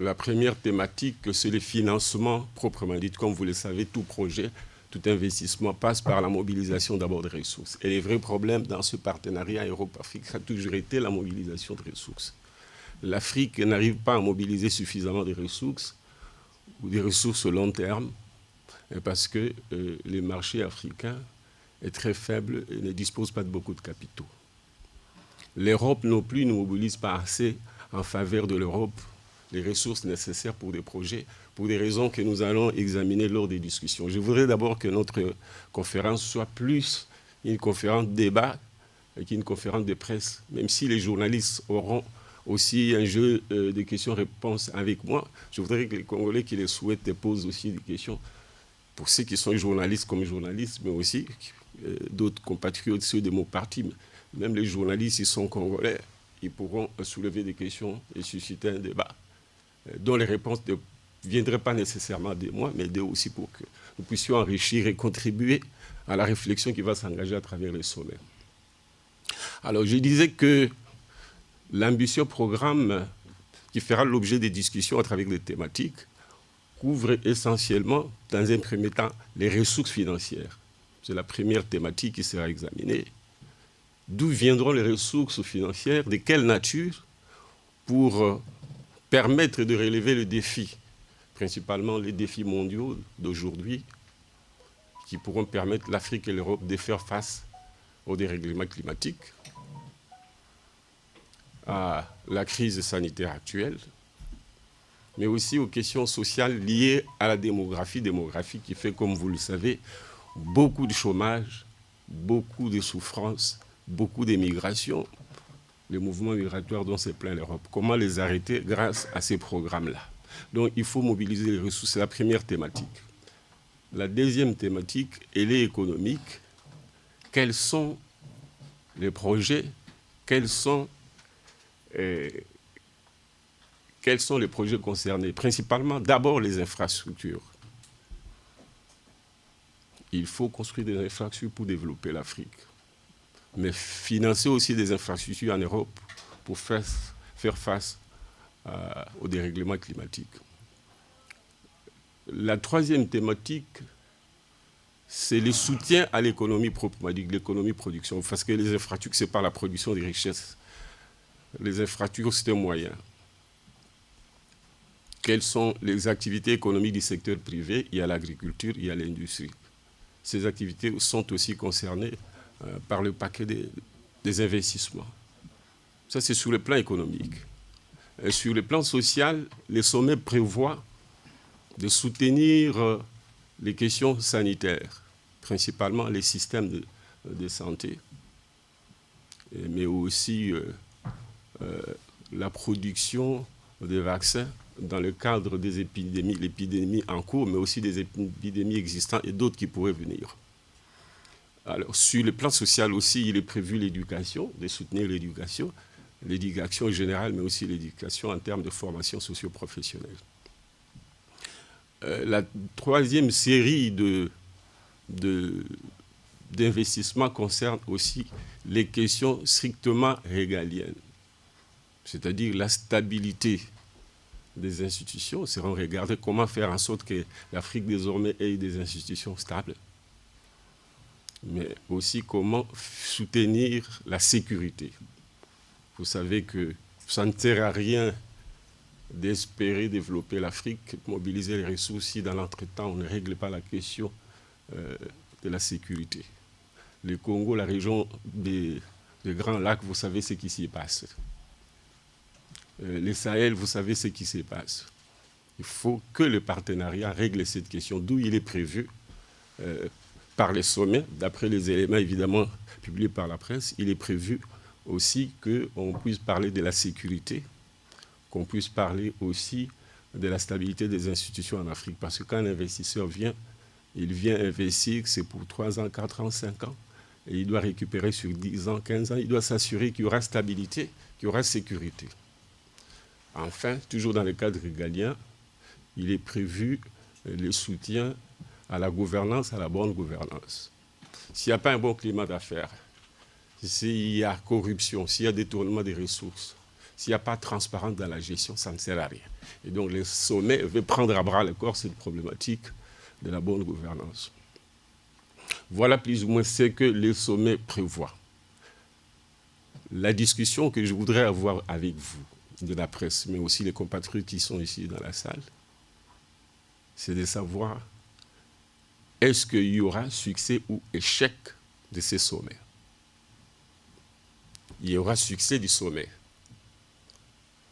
La première thématique, c'est le financement proprement dit. Comme vous le savez, tout projet, tout investissement passe par la mobilisation d'abord des ressources. Et les vrais problèmes dans ce partenariat Europe-Afrique, ça a toujours été la mobilisation de ressources. L'Afrique n'arrive pas à mobiliser suffisamment de ressources, ou des ressources long terme, parce que le marché africain est très faible et ne dispose pas de beaucoup de capitaux. L'Europe non plus ne mobilise pas assez en faveur de l'Europe les ressources nécessaires pour des projets, pour des raisons que nous allons examiner lors des discussions. Je voudrais d'abord que notre conférence soit plus une conférence de débat qu'une conférence de presse, même si les journalistes auront aussi un jeu de questions-réponses avec moi. Je voudrais que les Congolais qui les souhaitent posent aussi des questions pour ceux qui sont journalistes comme journalistes, mais aussi d'autres compatriotes, ceux de mon parti. Même les journalistes, ils sont congolais, ils pourront soulever des questions et susciter un débat dont les réponses ne viendraient pas nécessairement de moi, mais d'eux aussi pour que nous puissions enrichir et contribuer à la réflexion qui va s'engager à travers les sommets. Alors, je disais que l'ambitieux programme qui fera l'objet des discussions à travers les thématiques couvre essentiellement, dans un premier temps, les ressources financières. C'est la première thématique qui sera examinée. D'où viendront les ressources financières, de quelle nature, pour permettre de relever le défi, principalement les défis mondiaux d'aujourd'hui, qui pourront permettre l'Afrique et l'Europe de faire face au dérèglement climatique, à la crise sanitaire actuelle, mais aussi aux questions sociales liées à la démographie qui fait, comme vous le savez, beaucoup de chômage, beaucoup de souffrances, beaucoup d'émigration, les mouvements migratoires dont s'est plaint l'Europe. Comment les arrêter grâce à ces programmes-là? Donc il faut mobiliser les ressources, c'est la première thématique. La deuxième thématique, elle est économique. Quels sont les projets, quels sont les projets concernés? Principalement, d'abord les infrastructures. Il faut construire des infrastructures pour développer l'Afrique, mais financer aussi des infrastructures en Europe pour faire face au dérèglement climatique. La troisième thématique, c'est le soutien à l'économie proprement dit, l'économie production, parce que les infrastructures, c'est par la production des richesses. Les infrastructures, c'est un moyen. Quelles sont les activités économiques du secteur privé? Il y a l'agriculture, il y a l'industrie. Ces activités sont aussi concernées par le paquet des investissements. Ça, c'est sur le plan économique. Et sur le plan social, les sommets prévoient de soutenir les questions sanitaires, principalement les systèmes de santé, mais aussi la production des vaccins dans le cadre des épidémies, l'épidémie en cours, mais aussi des épidémies existantes et d'autres qui pourraient venir. Alors, sur le plan social aussi, il est prévu l'éducation, de soutenir l'éducation générale, mais aussi l'éducation en termes de formation socio-professionnelle. La troisième série d'investissements concerne aussi les questions strictement régaliennes, c'est-à-dire la stabilité des institutions. Seront regardées comment faire en sorte que l'Afrique désormais ait des institutions stables, mais aussi comment soutenir la sécurité. Vous savez que ça ne sert à rien d'espérer développer l'Afrique, mobiliser les ressources si dans l'entretemps on ne règle pas la question de la sécurité. Le Congo, la région des Grands Lacs, vous savez ce qui s'y passe. Les Sahel, vous savez ce qui s'y passe. Il faut que le partenariat règle cette question, d'où il est prévu par les sommets, d'après les éléments évidemment publiés par la presse, il est prévu aussi qu'on puisse parler de la sécurité, qu'on puisse parler aussi de la stabilité des institutions en Afrique. Parce que quand un investisseur vient, il vient investir, c'est pour 3 ans, 4 ans, 5 ans, et il doit récupérer sur 10 ans, 15 ans, il doit s'assurer qu'il y aura stabilité, qu'il y aura sécurité. Enfin, toujours dans le cadre régalien, il est prévu le soutien à la gouvernance, à la bonne gouvernance. S'il n'y a pas un bon climat d'affaires, s'il y a corruption, s'il y a détournement des ressources, S'il n'y a pas de transparence dans la gestion, ça ne sert à rien. Et donc, le sommet veut prendre à bras le corps cette problématique de la bonne gouvernance. Voilà plus ou moins ce que le sommet prévoit. La discussion que je voudrais avoir avec vous, de la presse, mais aussi les compatriotes qui sont ici dans la salle, c'est de savoir est-ce qu'il y aura succès ou échec de ces sommets. Il y aura succès du sommet.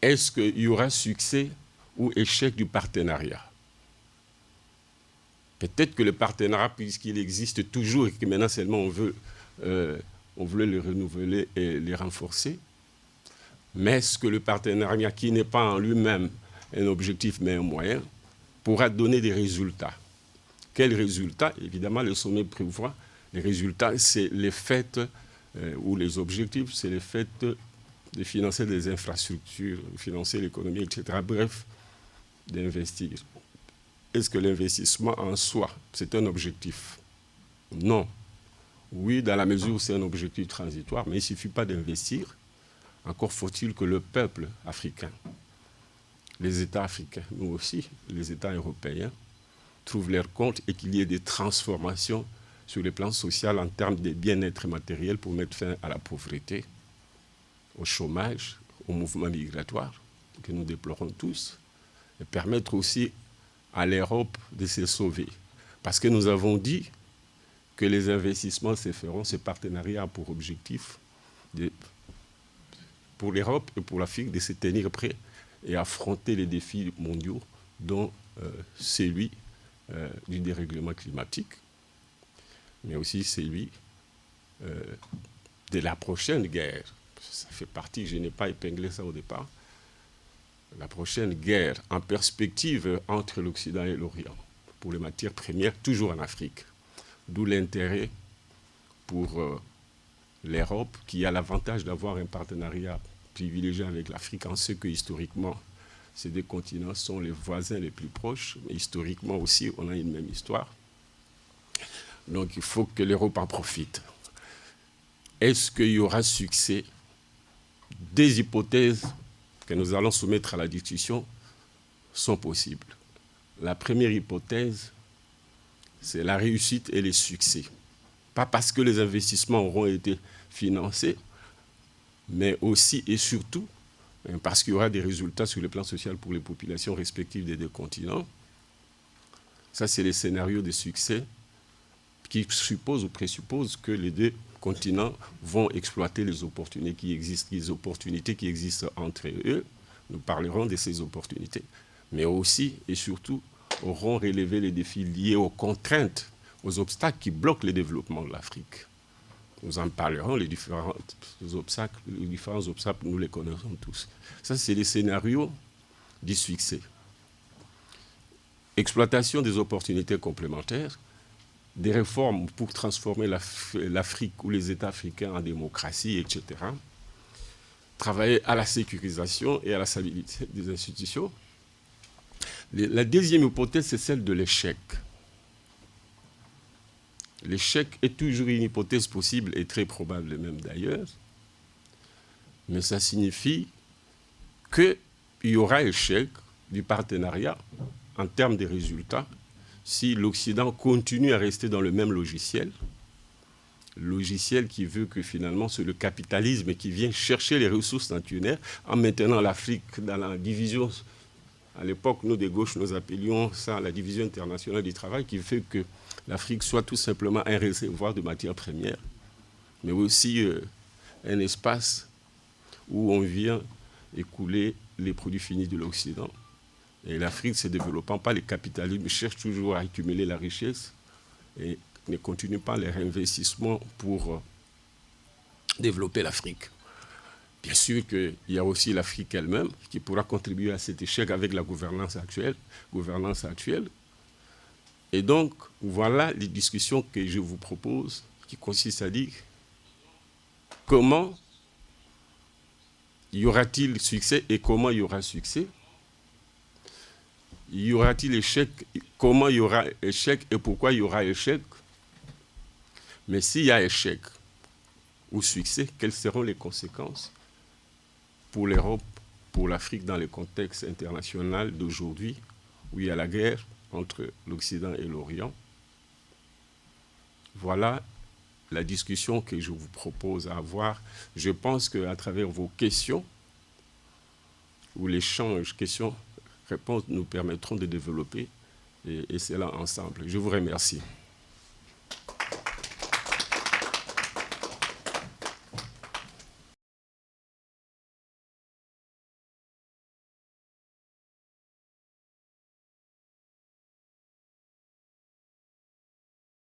Est-ce qu'il y aura succès ou échec du partenariat? Peut-être que le partenariat, puisqu'il existe toujours et que maintenant seulement on veut le renouveler et le renforcer, mais est-ce que le partenariat, qui n'est pas en lui-même un objectif mais un moyen, pourra donner des résultats? Quels résultats? Évidemment, le sommet prévoit. Les résultats, c'est les faits, ou les objectifs, c'est les faits de financer des infrastructures, de financer l'économie, etc. Bref, d'investir. Est-ce que l'investissement en soi, c'est un objectif? Non. Oui, dans la mesure où c'est un objectif transitoire, mais il ne suffit pas d'investir. Encore faut-il que le peuple africain, les États africains, nous aussi, les États européens, trouvent leur compte et qu'il y ait des transformations sur le plan social en termes de bien-être matériel pour mettre fin à la pauvreté, au chômage, au mouvement migratoire que nous déplorons tous, et permettre aussi à l'Europe de se sauver. Parce que nous avons dit que les investissements se feront, ce partenariat a pour objectif, pour l'Europe et pour l'Afrique, de se tenir prêts et affronter les défis mondiaux, dont celui du dérèglement climatique, mais aussi celui de la prochaine guerre. Ça fait partie, je n'ai pas épinglé ça au départ, la prochaine guerre en perspective entre l'Occident et l'Orient pour les matières premières, toujours en Afrique. D'où l'intérêt pour l'Europe, qui a l'avantage d'avoir un partenariat privilégié avec l'Afrique, en ce que historiquement, ces deux continents sont les voisins les plus proches, mais historiquement aussi, on a une même histoire. Donc il faut que l'Europe en profite. Est-ce qu'il y aura succès? Des hypothèses que nous allons soumettre à la discussion sont possibles. La première hypothèse, c'est la réussite et les succès. Pas parce que les investissements auront été financés, mais aussi et surtout parce qu'il y aura des résultats sur le plan social pour les populations respectives des deux continents. Ça, c'est les scénarios de succès qui supposent ou présupposent que les deux continents vont exploiter les opportunités qui existent entre eux. Nous parlerons de ces opportunités, mais aussi et surtout auront relevé les défis liés aux contraintes, aux obstacles qui bloquent le développement de l'Afrique. Nous en parlerons, les différents obstacles, nous les connaissons tous. Ça, c'est les scénarios du succès. Exploitation des opportunités complémentaires, des réformes pour transformer l'Afrique ou les États africains en démocratie, etc. Travailler à la sécurisation et à la stabilité des institutions. La deuxième hypothèse, c'est celle de l'échec. L'échec est toujours une hypothèse possible et très probable même d'ailleurs, mais ça signifie qu'il y aura échec du partenariat en termes de résultats si l'Occident continue à rester dans le même logiciel qui veut que finalement c'est le capitalisme qui vient chercher les ressources naturelles en maintenant l'Afrique dans la division. À l'époque, nous, de gauche, nous appelions ça la division internationale du travail, qui fait que l'Afrique soit tout simplement un réservoir de matières premières, mais aussi un espace où on vient écouler les produits finis de l'Occident. Et l'Afrique, se développant pas, les capitalismes cherchent toujours à accumuler la richesse et ne continuent pas les réinvestissements pour développer l'Afrique. Bien sûr qu'il y a aussi l'Afrique elle-même qui pourra contribuer à cet échec avec la gouvernance actuelle. Et donc, voilà les discussions que je vous propose, qui consistent à dire comment y aura-t-il succès et comment il y aura succès? Y aura-t-il échec? Comment il y aura échec et pourquoi il y aura échec? Mais s'il y a échec ou succès, quelles seront les conséquences pour l'Europe pour l'Afrique dans le contexte international d'aujourd'hui, où il y a la guerre entre l'Occident et l'Orient. Voilà la discussion que je vous propose à avoir. Je pense qu'à travers vos questions, ou l'échange questions-réponses, nous permettront de développer et cela ensemble. Je vous remercie.